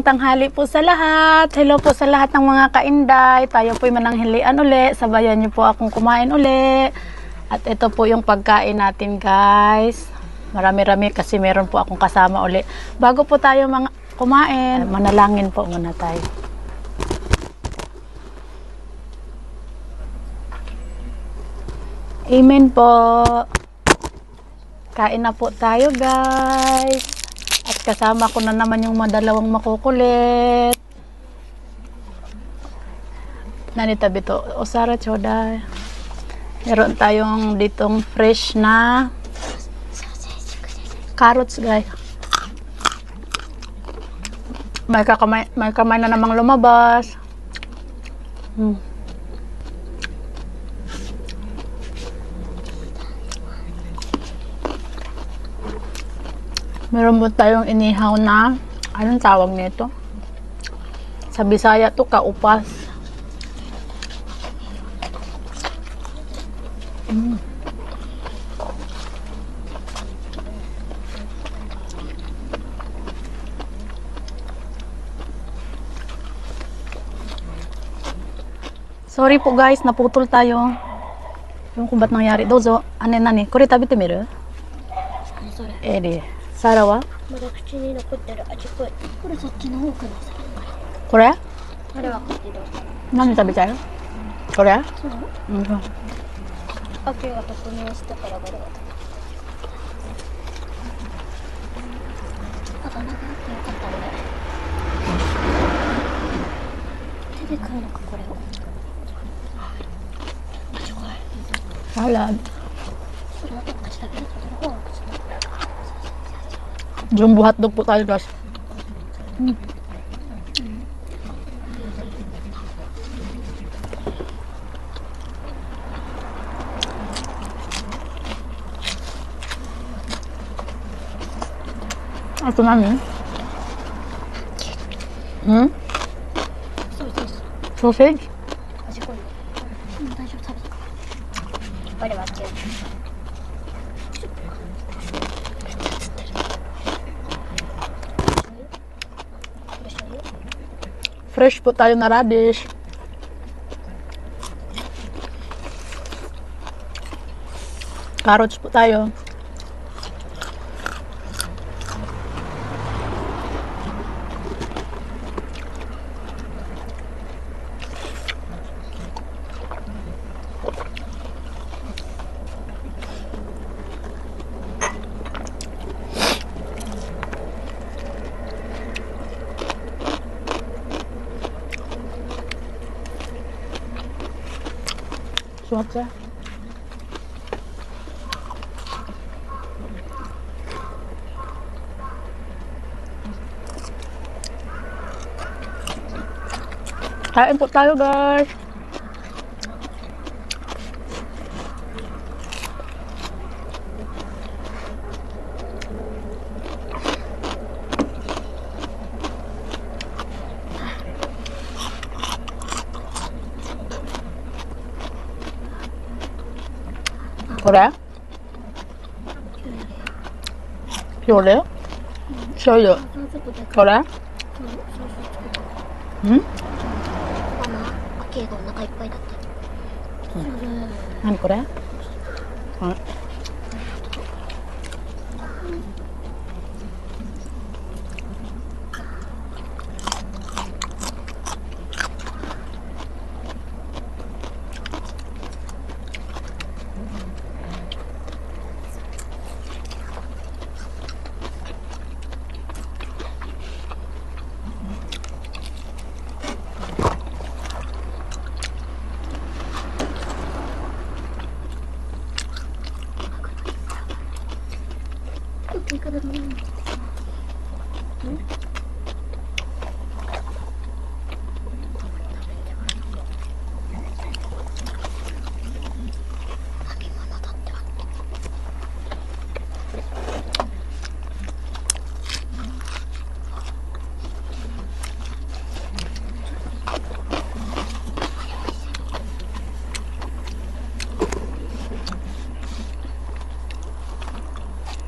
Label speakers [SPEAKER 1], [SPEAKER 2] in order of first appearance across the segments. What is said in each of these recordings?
[SPEAKER 1] Tanghali po sa lahat. Hello po sa lahat ng mga kainday. Tayo po'y mananghalian uli. Sabayan niyo po akong kumain uli. At ito po yung pagkain natin, guys. Marami-rami kasi meron po akong kasama uli. Bago po tayo kumain, manalangin po muna tayo. Amen po. Kain na po tayo, guys. At kasama ko na naman yung madalawang makukulit. Nanita bito. O Sara Choda. Meron tayong ditong fresh na carrots, guys. May kamay na namang lumabas. Meron po tayong inihaw na, anong tawag nito? Sa Bisaya to, kaupas. Sorry po guys, naputol tayo. Yung kung ba't nangyari. Dozo, ane nani? Kore tabete miru? Eri. Sara wa?
[SPEAKER 2] まだ口に残ってる味濃い。これそっちの方ください。
[SPEAKER 1] Kore?
[SPEAKER 2] あれはこっちどうぞ。
[SPEAKER 1] Nani tabete? Kore?
[SPEAKER 2] そう秋が特にしたからこれがあとなんかあってよかった俺。手で買うのかこれを。味濃い。
[SPEAKER 1] Salad.
[SPEAKER 2] これあと口だけだからこれは口だけ。
[SPEAKER 1] Jumbo hotdog po tayo, guys. Ito namin. Sausage?
[SPEAKER 2] 味濃い。大丈夫食べたから。これは違う。
[SPEAKER 1] Fresh po tayo na radish. Carrots po tayo. Suap siya. Kain po tayo, guys. Kore? Pure? Shoyu? Kore?
[SPEAKER 2] 秋がお腹いっぱいだった。
[SPEAKER 1] 何これ?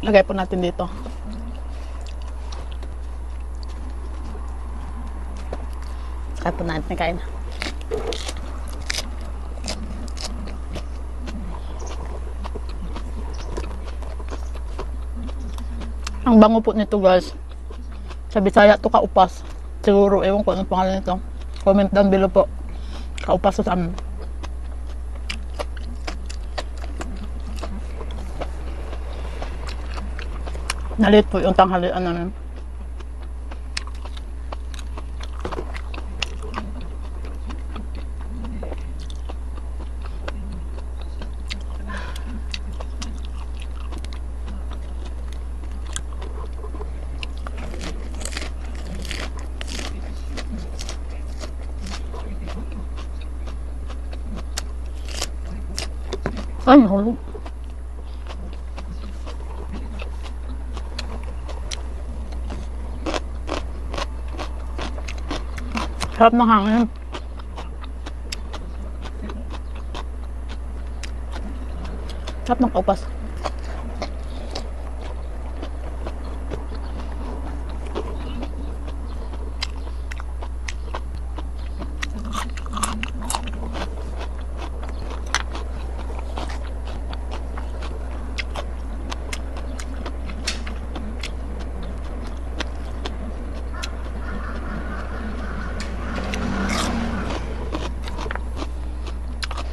[SPEAKER 1] Lagay po natin dito. Kaya po natin kain. Ang bango po nito guys. Sa Bisaya to kaupas. Siguro, ewan ko anong pangalan nito. Comment down below po. Kaupas to sa amin. Nalit po yung tanghalian namin. Ay, hulog. Sarap ng hangin. Sarap ng kaupas.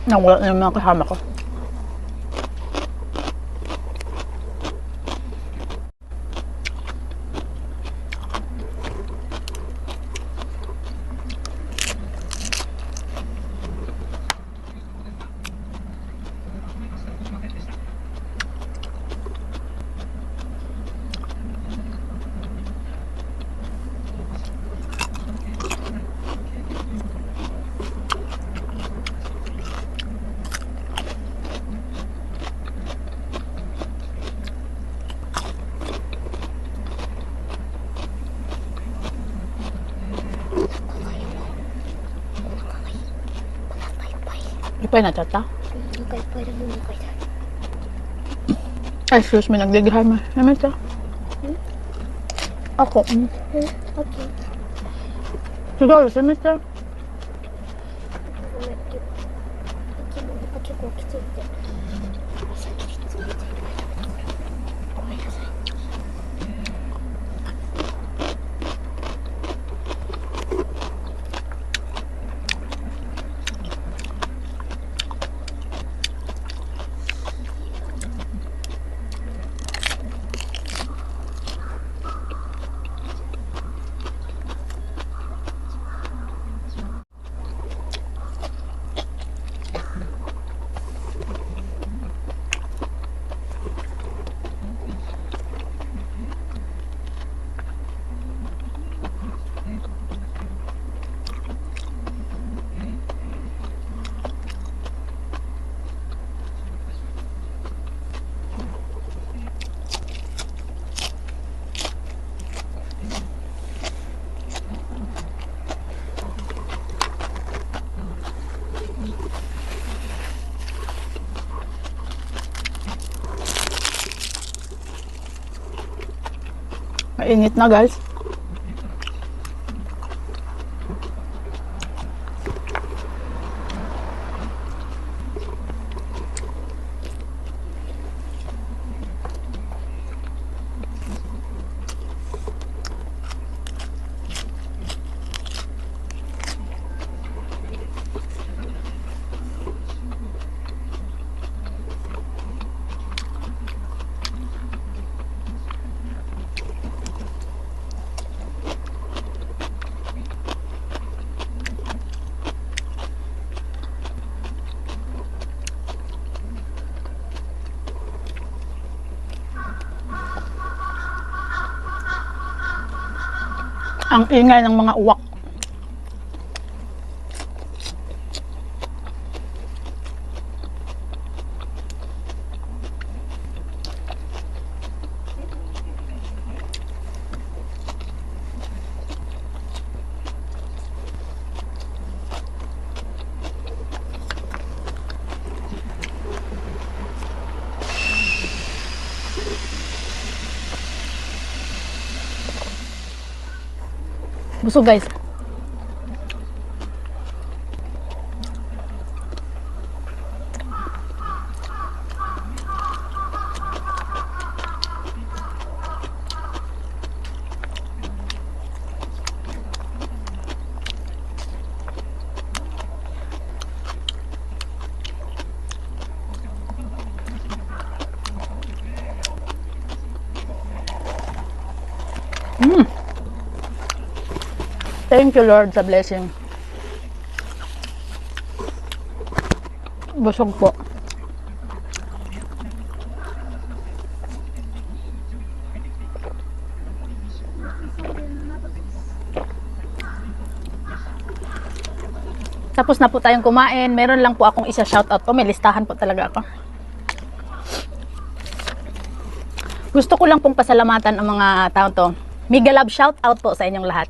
[SPEAKER 1] Nang wala na yung mga kasama ko. Di pa na tata? Ay, excuse me, nagdigrahay mo. Naman ito. Ako.
[SPEAKER 2] Okay.
[SPEAKER 1] Siguro, sabi ito. Mainit na guys. Ang ingay ng mga uwak. Busog guys. Thank you, Lord, sa blessing. Busog po. Tapos na po tayong kumain. Meron lang po akong isa shoutout po. May listahan po talaga ako. Gusto ko lang pong pasalamatan ang mga tao to. Mega love shoutout po sa inyong lahat.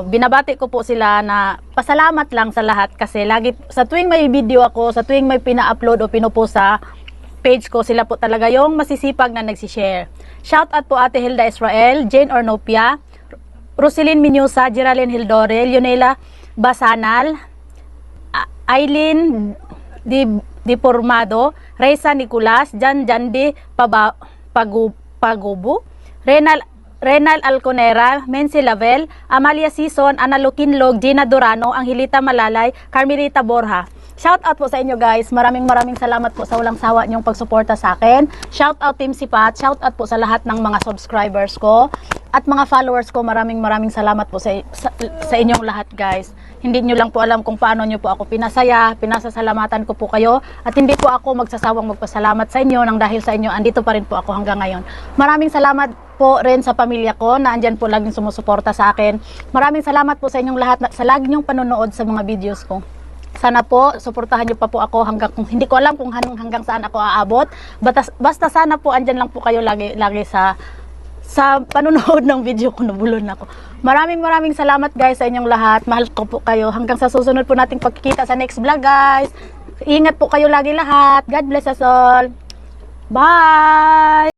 [SPEAKER 1] Binabati ko po sila na pasalamat lang sa lahat kasi lagi sa tuwing may video ako, sa tuwing may pina-upload o pinupost sa page ko, sila po talaga yung masisipag na nagsishare. Shoutout po Ate Hilda Israel, Jane Ornopia, Roselyn Minyusa, Geraldine Hildore, Leonela Basanal, Aileen Di Formado, Reza Nicolas, Jan Jandi Pagubo, Renal Alconera, Mency Lavel, Amalia Sison, Ana Lukinlog, Gina Durano, Angelita Malalay, Carmelita Borja. Shout out po sa inyo guys. Maraming salamat po sa walang sawa niyong pagsuporta sa akin. Shout out Team Sipat. Shout out po sa lahat ng mga subscribers ko at mga followers ko. Maraming salamat po sa inyong lahat guys. Hindi nyo lang po alam kung paano nyo po ako pinasaya. Pinasasalamatan ko po kayo. At hindi po ako magsasawang magpasalamat sa inyo nang dahil sa inyo andito pa rin po ako hanggang ngayon. Maraming salamat po rin sa pamilya ko na andyan po laging sumusuporta sa akin. Maraming salamat po sa inyong lahat sa lagi nyong panonood sa mga videos ko. Sana po, suportahan nyo pa po ako hanggang, hindi ko alam kung hanggang saan ako aabot. Basta sana po, andyan lang po kayo lagi sa panonood ng video ko. Nabulon ako. Maraming salamat guys sa inyong lahat. Mahal ko po kayo. Hanggang sa susunod po nating pagkikita sa next vlog guys. Ingat po kayo lagi lahat. God bless us all. Bye!